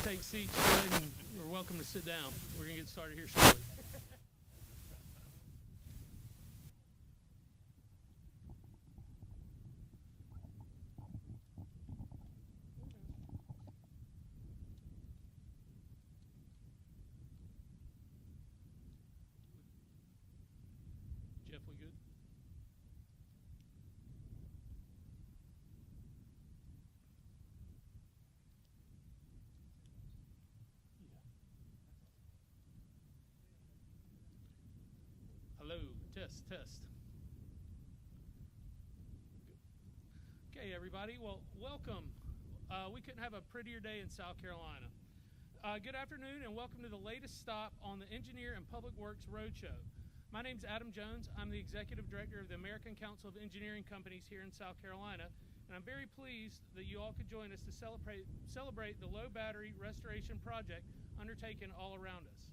take seats, go ahead and you're welcome to sit down. We're going to get started here shortly. Jeff, we good? Hello, test, test. Okay, everybody. Well, welcome. We couldn't have a prettier day in South Carolina. Good afternoon, and welcome to the latest stop on the Engineer and Public Works Roadshow. My name is Adam Jones. I'm the Executive Director of the American Council of Engineering Companies here in South Carolina, and I'm very pleased that you all could join us to celebrate the low battery restoration project undertaken all around us.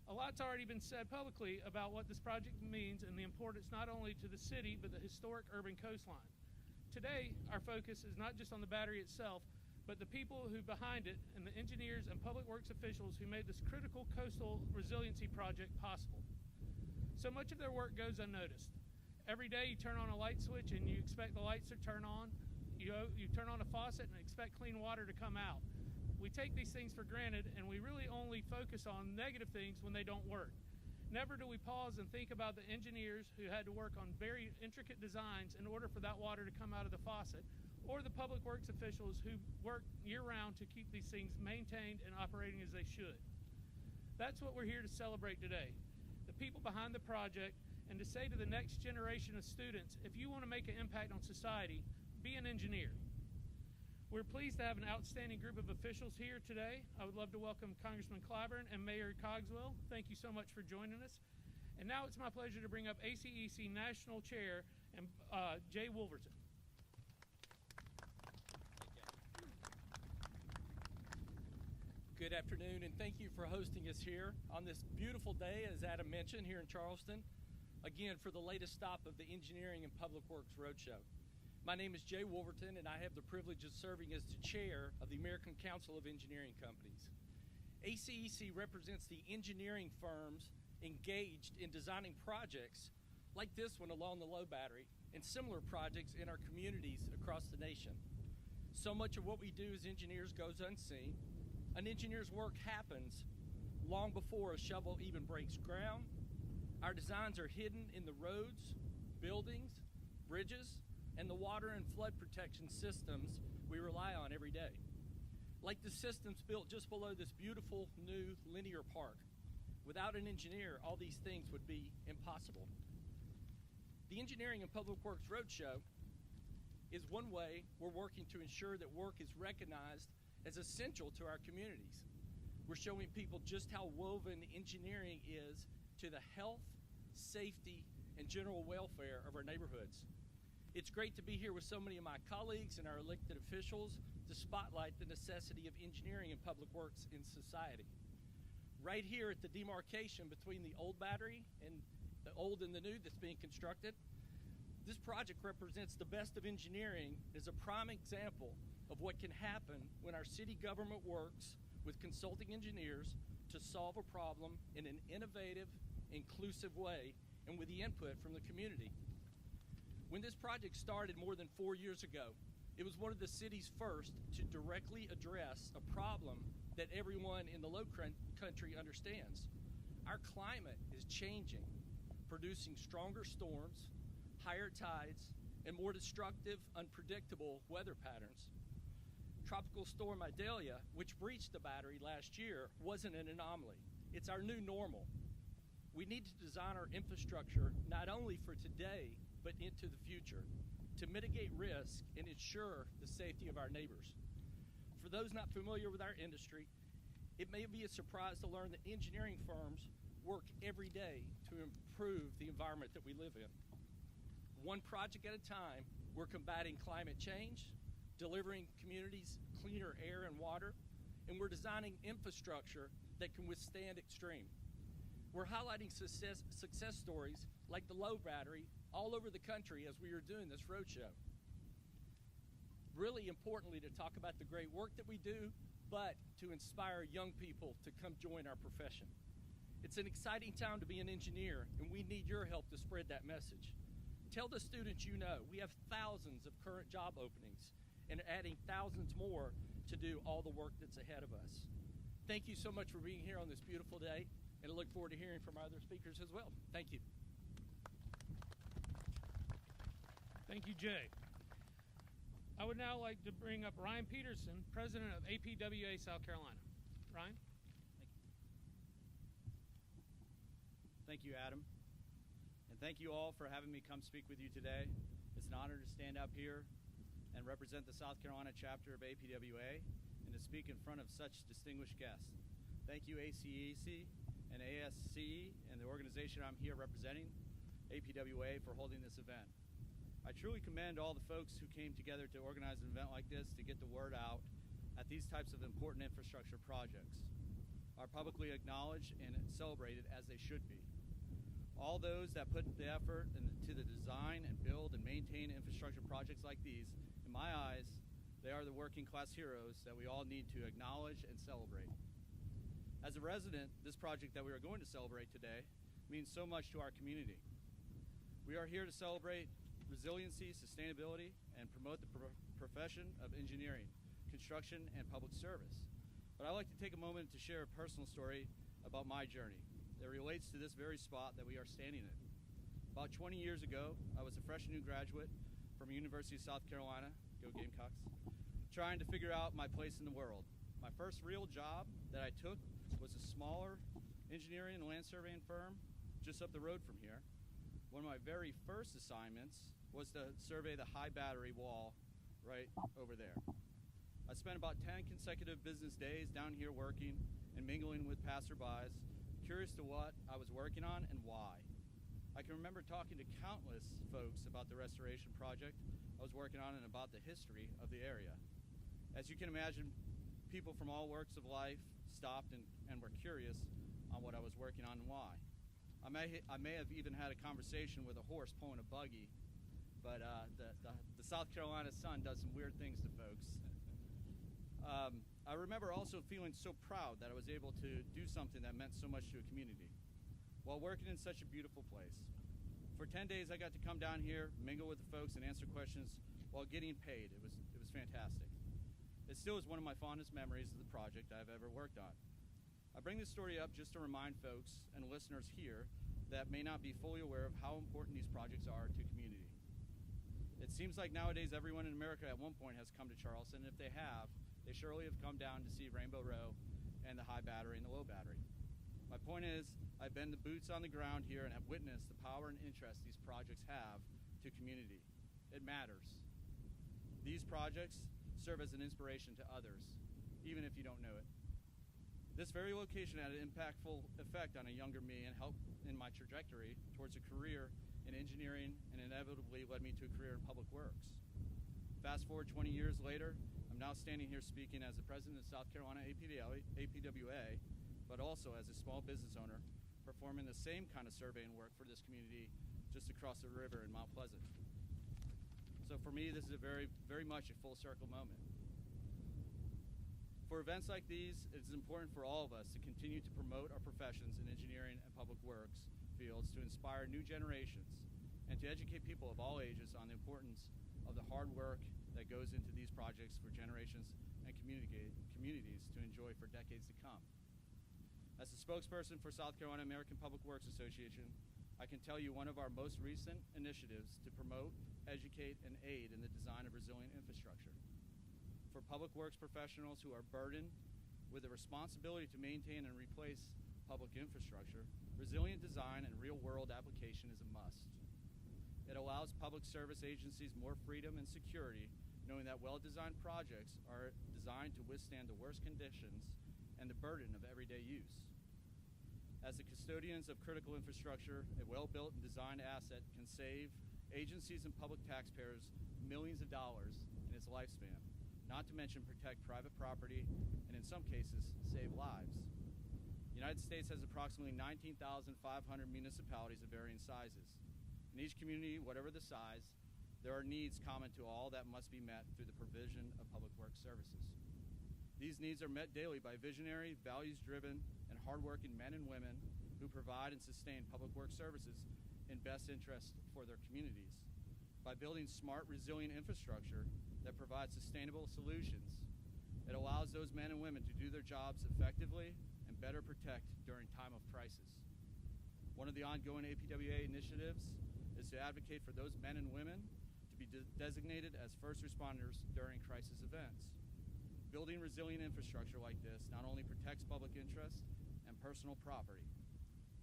A lot's already been said publicly about what this project means and the importance not only to the city but the historic urban coastline. Today, our focus is not just on the battery itself, but the people who behind it and the engineers and public works officials who made this critical coastal resiliency project possible. So much of their work goes unnoticed. Every day you turn on a light switch and you expect the lights to turn on. You turn on a faucet and expect clean water to come out. We take these things for granted, and we really only focus on negative things when they don't work. Never do we pause and think about the engineers who had to work on very intricate designs in order for that water to come out of the faucet, or the public works officials who work year-round to keep these things maintained and operating as they should. That's what we're here to celebrate today, the people behind the project, and to say to the next generation of students, if you want to make an impact on society, be an engineer. We're pleased to have an outstanding group of officials here today. I would love to welcome Congressman Clyburn and Mayor Cogswell. Thank you so much for joining us. And now it's my pleasure to bring up ACEC National Chair and Jay Wolverton. Good afternoon, and thank you for hosting us here on this beautiful day, as Adam mentioned, here in Charleston, again for the latest stop of the Engineering and Public Works Roadshow. My name is Jay Wolverton, and I have the privilege of serving as the chair of the American Council of Engineering Companies. ACEC represents the engineering firms engaged in designing projects like this one along the low battery and similar projects in our communities across the nation. So much of what we do as engineers goes unseen. An engineer's work happens long before a shovel even breaks ground. Our designs are hidden in the roads, buildings, bridges, and the water and flood protection systems we rely on every day. Like the systems built just below this beautiful new linear park. Without an engineer, all these things would be impossible. The Engineering and Public Works Roadshow is one way we're working to ensure that work is recognized as essential to our communities. We're showing people just how woven engineering is to the health, safety, and general welfare of our neighborhoods. It's great to be here with so many of my colleagues and our elected officials to spotlight the necessity of engineering and public works in society. Right here at the demarcation between the old battery and the old and the new that's being constructed, this project represents the best of engineering as a prime example of what can happen when our city government works with consulting engineers to solve a problem in an innovative, inclusive way and with the input from the community. When this project started more than 4 years ago, it was one of the city's first to directly address a problem that everyone in the low country understands. Our climate is changing, producing stronger storms, higher tides, and more destructive, unpredictable weather patterns. Tropical Storm Idalia, which breached the battery last year, wasn't an anomaly. It's our new normal. We need to design our infrastructure not only for today, but into the future to mitigate risk and ensure the safety of our neighbors. For those not familiar with our industry, it may be a surprise to learn that engineering firms work every day to improve the environment that we live in. One project at a time, we're combating climate change, delivering communities cleaner air and water, and we're designing infrastructure that can withstand extreme. We're highlighting success stories like the low battery all over the country as we are doing this roadshow. Really importantly, to talk about the great work that we do, but to inspire young people to come join our profession. It's an exciting time to be an engineer, and we need your help to spread that message. Tell the students you know we have thousands of current job openings and adding thousands more to do all the work that's ahead of us. Thank you so much for being here on this beautiful day, and I look forward to hearing from our other speakers as well. Thank you. Thank you, Jay. I would now like to bring up Ryan Peterson, president of APWA South Carolina. Ryan? Thank you, Adam. And thank you all for having me come speak with you today. It's an honor to stand up here and represent the South Carolina chapter of APWA and to speak in front of such distinguished guests. Thank you, ACEC and ASCE and the organization I'm here representing, APWA, for holding this event. I truly commend all the folks who came together to organize an event like this to get the word out at these types of important infrastructure projects, are publicly acknowledged and celebrated as they should be. All those that put the effort into the design and build and maintain infrastructure projects like these, in my eyes, they are the working class heroes that we all need to acknowledge and celebrate. As a resident, this project that we are going to celebrate today means so much to our community. We are here to celebrate resiliency, sustainability, and promote the profession of engineering, construction, and public service. But I'd like to take a moment to share a personal story about my journey that relates to this very spot that we are standing in. About 20 years ago, I was a fresh new graduate from University of South Carolina, go Gamecocks, trying to figure out my place in the world. My first real job that I took was a smaller engineering and land surveying firm just up the road from here. One of my very first assignments was to survey the high battery wall right over there. I spent about 10 consecutive business days down here working and mingling with passerbys, curious to what I was working on and why. I can remember talking to countless folks about the restoration project I was working on and about the history of the area. As you can imagine, people from all walks of life stopped and were curious on what I was working on and why. I may have even had a conversation with a horse pulling a buggy, but the South Carolina sun does some weird things to folks. I remember also feeling so proud that I was able to do something that meant so much to a community while working in such a beautiful place. For 10 days, I got to come down here, mingle with the folks, and answer questions while getting paid. It was fantastic. It still is one of my fondest memories of the project I've ever worked on. I bring this story up just to remind folks and listeners here that may not be fully aware of how important these projects are to community. It seems like nowadays everyone in America at one point has come to Charleston, and if they have, they surely have come down to see Rainbow Row and the high battery and the low battery. My point is, I've been the boots on the ground here and have witnessed the power and interest these projects have to community. It matters. These projects serve as an inspiration to others, even if you don't know it. This very location had an impactful effect on a younger me and helped in my trajectory towards a career in engineering and inevitably led me to a career in public works. Fast forward 20 years later, I'm now standing here speaking as the president of South Carolina APWA, but also as a small business owner, performing the same kind of surveying work for this community just across the river in Mount Pleasant. So for me, this is a very, very much a full circle moment. For events like these, it is important for all of us to continue to promote our professions in engineering and public works fields to inspire new generations and to educate people of all ages on the importance of the hard work that goes into these projects for generations and communities to enjoy for decades to come. As the spokesperson for South Carolina American Public Works Association, I can tell you one of our most recent initiatives to promote, educate, and aid in the design of resilient infrastructure. For public works professionals who are burdened with the responsibility to maintain and replace public infrastructure, resilient design and real-world application is a must. It allows public service agencies more freedom and security, knowing that well-designed projects are designed to withstand the worst conditions and the burden of everyday use. As the custodians of critical infrastructure, a well-built and designed asset can save agencies and public taxpayers millions of dollars in its lifespan, not to mention protect private property and in some cases save lives. The United States has approximately 19,500 municipalities of varying sizes. In each community, whatever the size, there are needs common to all that must be met through the provision of public works services. These needs are met daily by visionary, values-driven, and hardworking men and women who provide and sustain public works services in best interest for their communities. By building smart, resilient infrastructure that provides sustainable solutions, it allows those men and women to do their jobs effectively and better protect during time of crisis. One of the ongoing APWA initiatives is to advocate for those men and women to be designated as first responders during crisis events. Building resilient infrastructure like this not only protects public interest and personal property,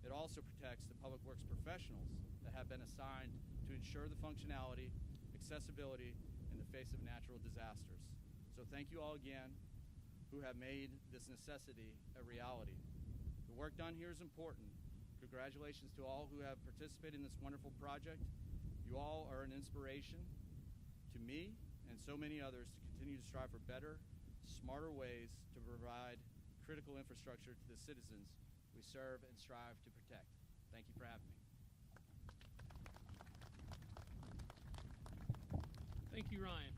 it also protects the public works professionals that have been assigned to ensure the functionality, accessibility in the face of natural disasters. So thank you all again who have made this necessity a reality. The work done here is important. Congratulations to all who have participated in this wonderful project. You all are an inspiration to me and so many others to continue to strive for better, smarter ways to provide critical infrastructure to the citizens we serve and strive to protect. Thank you for having me. Thank you, Ryan.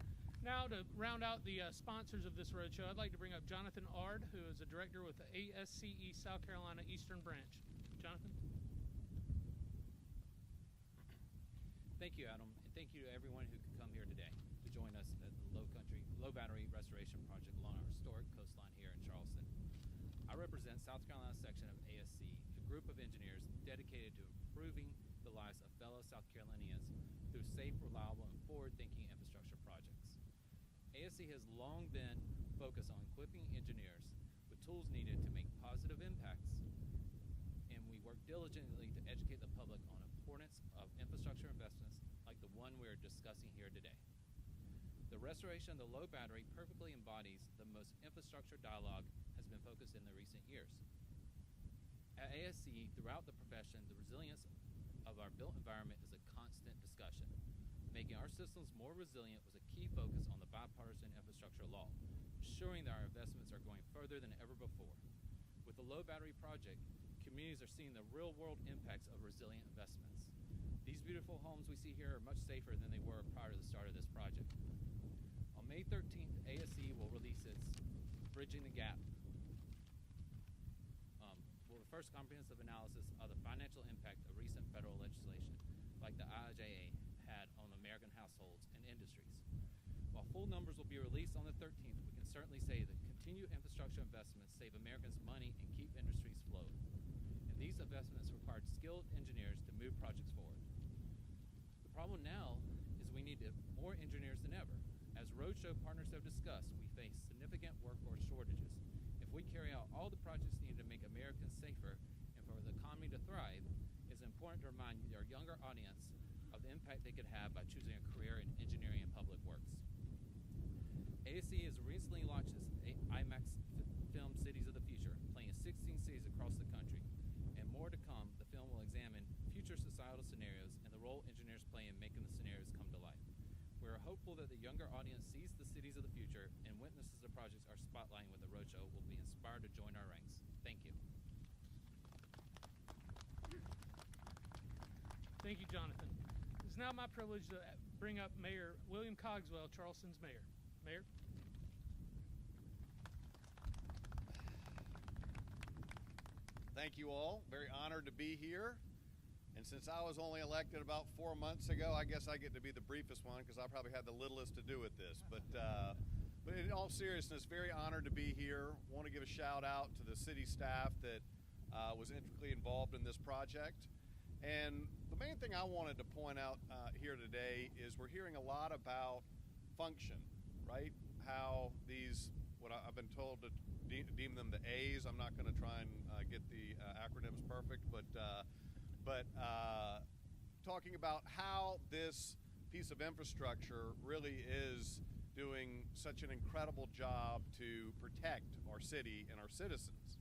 Now, to round out the sponsors of this roadshow, I'd like to bring up Jonathan Ard, who is a director with the ASCE South Carolina Eastern Branch. Jonathan? Thank you, Adam, and thank you to everyone who could come here today to join us at the Low Battery Restoration Project along our historic coastline here in Charleston. I represent South Carolina section of ASC, a group of engineers dedicated to improving the lives of fellow South Carolinians through safe, reliable, and forward-thinking infrastructure projects. ASC has long been focused on equipping engineers with tools needed to make positive impacts, and we work diligently to educate the public on the importance of infrastructure investments like the one we are discussing here today. The restoration of the low battery perfectly embodies the most infrastructure dialogue has been focused in the recent years. At ASC, throughout the profession, the resilience of our built environment is a constant discussion. Making our systems more resilient was a key focus on the bipartisan infrastructure law, ensuring that our investments are going further than ever before. With the low battery project, communities are seeing the real-world impacts of resilient investments. These beautiful homes we see here are much safer than they were prior to the start of this project. On May 13th, ASC will release its Bridging the Gap, the first comprehensive analysis of the financial impact of recent federal legislation, like the IIJA had on American households and industries. While full numbers will be released on the 13th, we can certainly say that continued infrastructure investments save Americans money and keep industries flowing. And these investments required skilled engineers to move projects forward. The problem now is we need more engineers than ever. As Roadshow partners have discussed, we face significant workforce shortages. If we carry out all the projects needed to make Americans safer and for the economy to thrive, it's important to remind our younger audience of the impact they could have by choosing a career in engineering and public works. ASC has recently launched its IMAX film Cities of the Future, playing in 16 cities across the country. And more to come, the film will examine future societal scenarios and the role engineers play in making the scenarios come to life. We are hopeful that the younger audience sees the cities of the future and witnesses the projects our spotlighting with the Roadshow will be inspired to join our ranks. Thank you. Thank you, Jonathan. It's now my privilege to bring up Mayor William Cogswell, Charleston's mayor. Mayor? Thank you all. Very honored to be here. And since I was only elected about 4 months ago, I guess I get to be the briefest one because I probably had the littlest to do with this. But in all seriousness, very honored to be here. Want to give a shout out to the city staff that was intricately involved in this project. And the main thing I wanted to point out here today is we're hearing a lot about function, right? How these, what I've been told to deem them the A's. I'm not going to try and get the acronyms perfect, but talking about how this piece of infrastructure really is doing such an incredible job to protect our city and our citizens.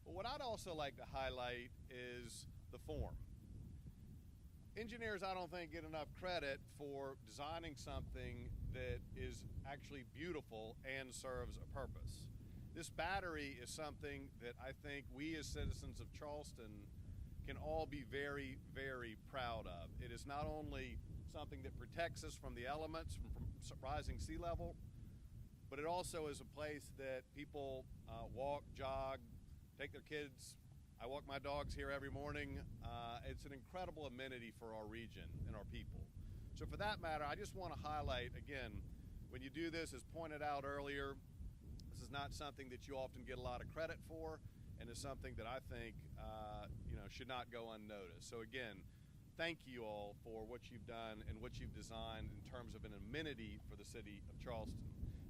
But what I'd also like to highlight is the form. Engineers, I don't think, get enough credit for designing something that is actually beautiful and serves a purpose. This battery is something that I think we as citizens of Charleston can all be very, very proud of. It is not only something that protects us from the elements, from rising sea level, but it also is a place that people walk, jog, take their kids. I walk my dogs here every morning. It's an incredible amenity for our region and our people. So for that matter, I just want to highlight, again, when you do this, as pointed out earlier, this is not something that you often get a lot of credit for, and is something that I think should not go unnoticed. So again, thank you all for what you've done and what you've designed in terms of an amenity for the city of Charleston.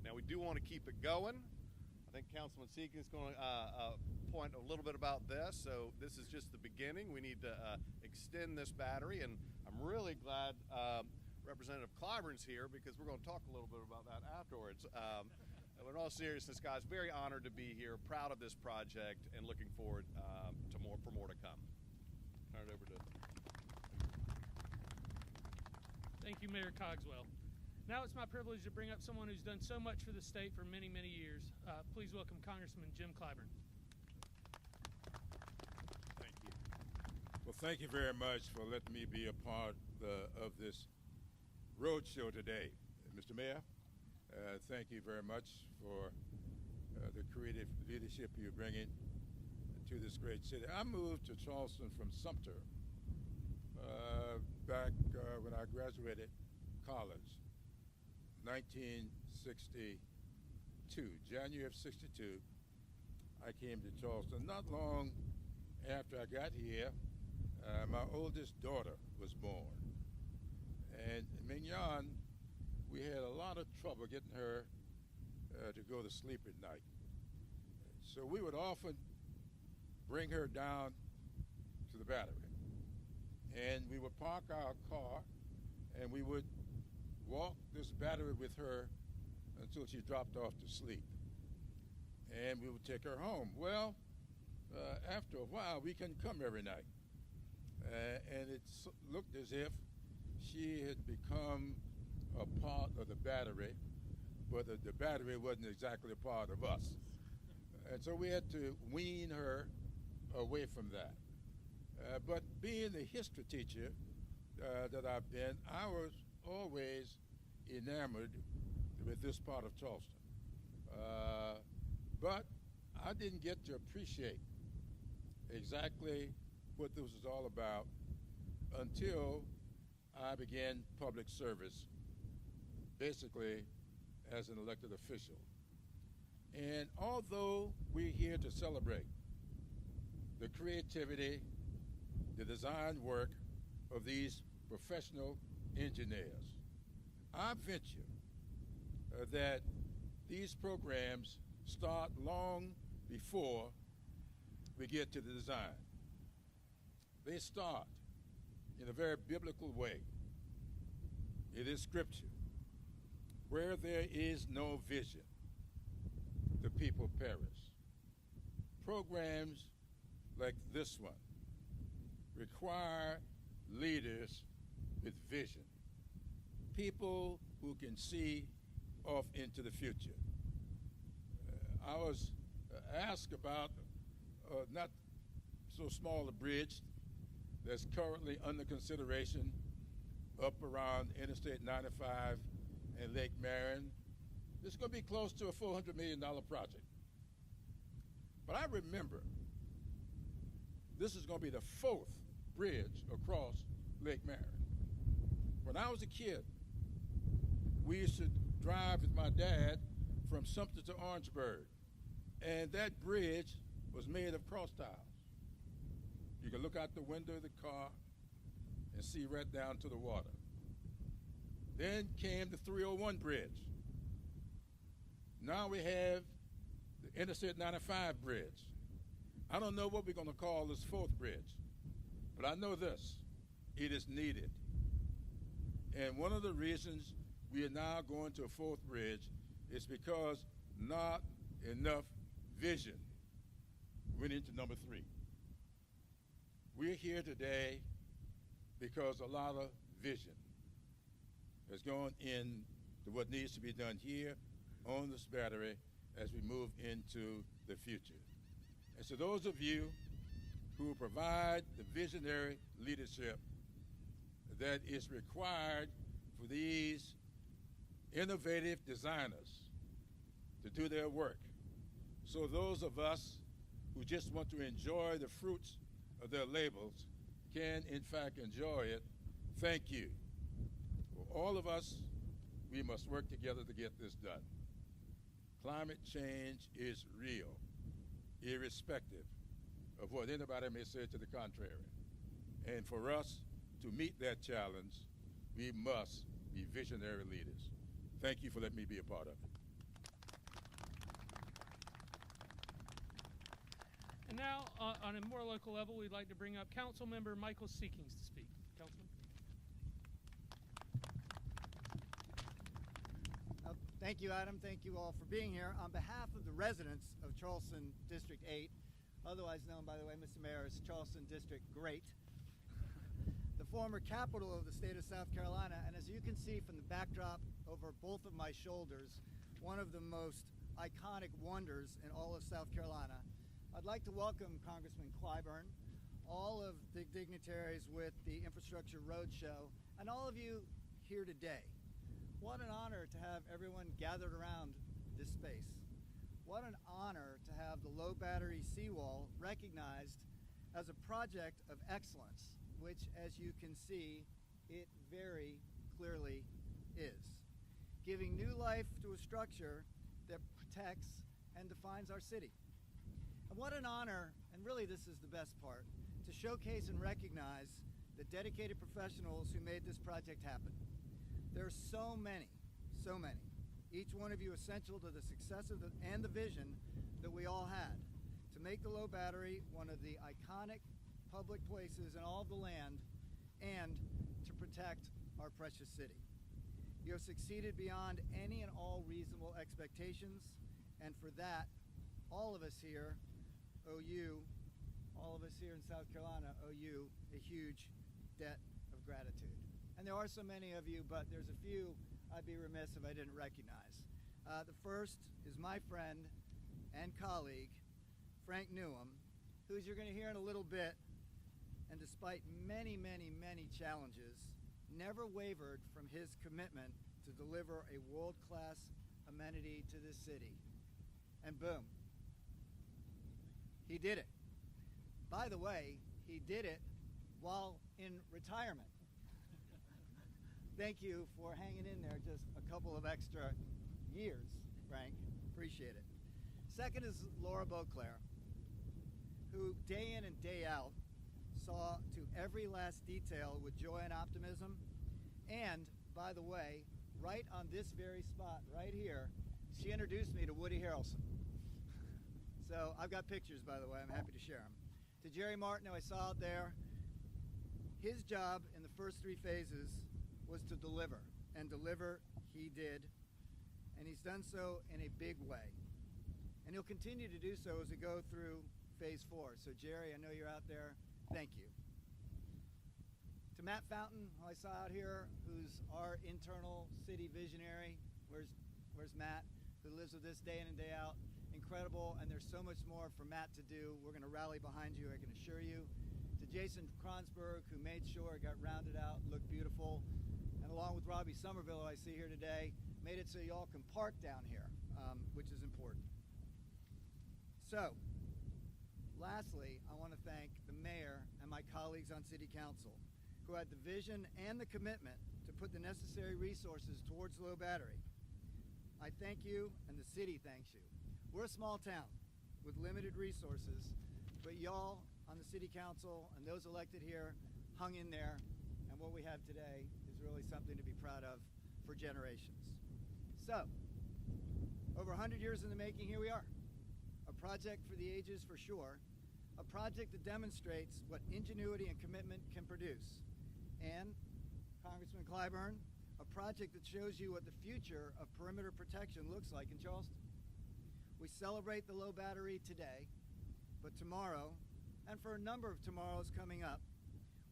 Now, we do want to keep it going. I think Councilman Seekin is going to point a little bit about this. So this is just the beginning. We need to extend this battery, and I'm really glad Representative Clyburn's here, because we're going to talk a little bit about that afterwards. But in all seriousness, guys, very honored to be here, proud of this project, and looking forward to more to come. Turn it over to. Thank you, Mayor Cogswell. Now it's my privilege to bring up someone who's done so much for the state for many, many years. Please welcome Congressman Jim Clyburn. Thank you. Well, thank you very much for letting me be a part of this roadshow today. Mr. Mayor, thank you very much for the creative leadership you're bringing to this great city. I moved to Charleston from Sumter back when I graduated college, 1962. January of 62, I came to Charleston. Not long after I got here, my oldest daughter was born. And Mignon, we had a lot of trouble getting her to go to sleep at night. So we would often bring her down to the battery. And we would park our car, and we would walk this battery with her until she dropped off to sleep. And we would take her home. Well, after a while, we couldn't come every night. And it looked as if she had become a part of the battery, but the battery wasn't exactly a part of us. And so we had to wean her away from that. But being the history teacher that I've been, I was always enamored with this part of Charleston. But I didn't get to appreciate exactly what this was all about until I began public service, basically as an elected official. And although we're here to celebrate the creativity, the design work of these professional engineers, I venture that these programs start long before we get to the design. They start in a very biblical way. It is scripture. Where there is no vision, the people perish. Programs like this one require leaders with vision, people who can see off into the future. I was asked about not so small a bridge that's currently under consideration up around Interstate 95 and Lake Marion. It's going to be close to a $400 million project. But I remember this is going to be the fourth bridge across Lake Marion. When I was a kid, we used to drive with my dad from Sumter to Orangeburg, and that bridge was made of cross tiles. You can look out the window of the car and see right down to the water. Then came the 301 bridge. Now we have the Interstate 95 bridge. I don't know what we're going to call this fourth bridge, but I know this: it is needed. And one of the reasons we are now going to a fourth bridge is because not enough vision went into number 3. We're here today because a lot of vision has gone into what needs to be done here on this battery as we move into the future. And so those of you who provide the visionary leadership that is required for these innovative designers to do their work. So those of us who just want to enjoy the fruits of their labors can, in fact, enjoy it. Thank you. For all of us, we must work together to get this done. Climate change is real, irrespective of what anybody may say to the contrary. And for us to meet that challenge, we must be visionary leaders. Thank you for letting me be a part of it. And now, on a more local level, we'd like to bring up Council Member Michael Seekings to speak. Councilman. Thank you, Adam. Thank you all for being here. On behalf of the residents of Charleston District 8, otherwise known, by the way, Mr. Mayor, as Charleston District Great, the former capital of the state of South Carolina, and as you can see from the backdrop over both of my shoulders, one of the most iconic wonders in all of South Carolina, I'd like to welcome Congressman Clyburn, all of the dignitaries with the Infrastructure Roadshow, and all of you here today. What an honor to have everyone gathered around this space. What an honor to have the low battery seawall recognized as a project of excellence, which, as you can see, it very clearly is. Giving new life to a structure that protects and defines our city. And what an honor, and really this is the best part, to showcase and recognize the dedicated professionals who made this project happen. There are so many, each one of you essential to the success of and the vision that we all had to make the low battery one of the iconic public places in all of the land and to protect our precious city. You have succeeded beyond any and all reasonable expectations, and for that, all of us here owe you, all of us here in South Carolina owe you a huge debt of gratitude. And there are so many of you, but there's a few I'd be remiss if I didn't recognize. The first is my friend and colleague, Frank Newham, who, as you're going to hear in a little bit, and despite many challenges, never wavered from his commitment to deliver a world-class amenity to this city. And boom, he did it. By the way, he did it while in retirement. Thank you for hanging in there just a couple of extra years, Frank. Appreciate it. Second is Laura Beauclair, who day in and day out saw to every last detail with joy and optimism. And, by the way, right on this very spot, right here, she introduced me to Woody Harrelson. So I've got pictures, by the way. I'm happy to share them. To Jerry Martin, who I saw out there, his job in the first 3 phases was to deliver, and deliver he did, and he's done so in a big way. And he'll continue to do so as we go through phase 4. So Jerry, I know you're out there, thank you. To Matt Fountain, who I saw out here, who's our internal city visionary, where's Matt, who lives with this day in and day out, incredible, and there's so much more for Matt to do. We're going to rally behind you, I can assure you. To Jason Kronsberg, who made sure it got rounded out, looked beautiful, and along with Robbie Somerville, who I see here today, made it so you all can park down here, which is important. So, lastly, I want to thank the mayor and my colleagues on City Council, who had the vision and the commitment to put the necessary resources towards low battery. I thank you, and the city thanks you. We're a small town with limited resources, but y'all on the City Council and those elected here hung in there, and what we have today is really something to be proud of for generations. So, over 100 years in the making, here we are. A project for the ages for sure, a project that demonstrates what ingenuity and commitment can produce. And, Congressman Clyburn, a project that shows you what the future of perimeter protection looks like in Charleston. We celebrate the low battery today, but tomorrow, and for a number of tomorrows coming up,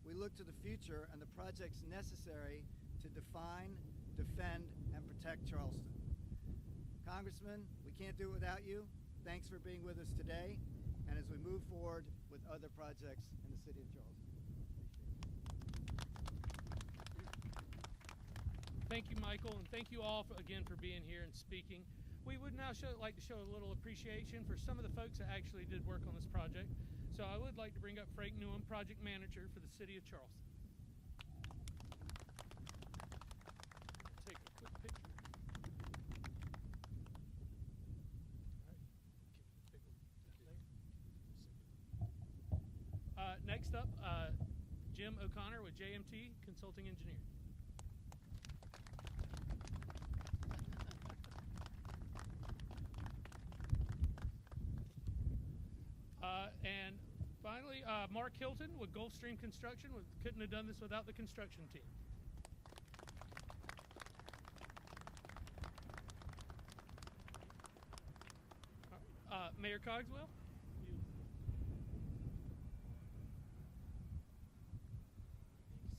we look to the future and the projects necessary to define, defend, and protect Charleston. Congressman, we can't do it without you. Thanks for being with us today, and as we move forward with other projects in the city of Charleston. Thank you, Michael, and thank you all again for being here and speaking. We would now like to show a little appreciation for some of the folks that actually did work on this project. So I would like to bring up Frank Newham, project manager for the City of Charleston. Take a quick picture. Next up, Jim O'Connor with JMT Consulting Engineer. And finally, Mark Hilton with Gulfstream Construction. Couldn't have done this without the construction team. Mayor Cogswell.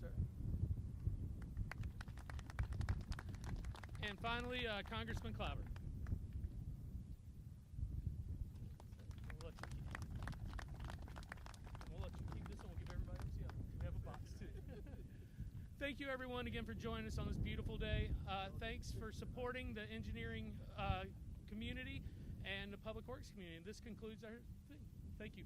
Sir. And finally, Congressman Clobber. Thank you, everyone, again for joining us on this beautiful day. Thanks for supporting the engineering community and the public works community. This concludes our thing. Thank you.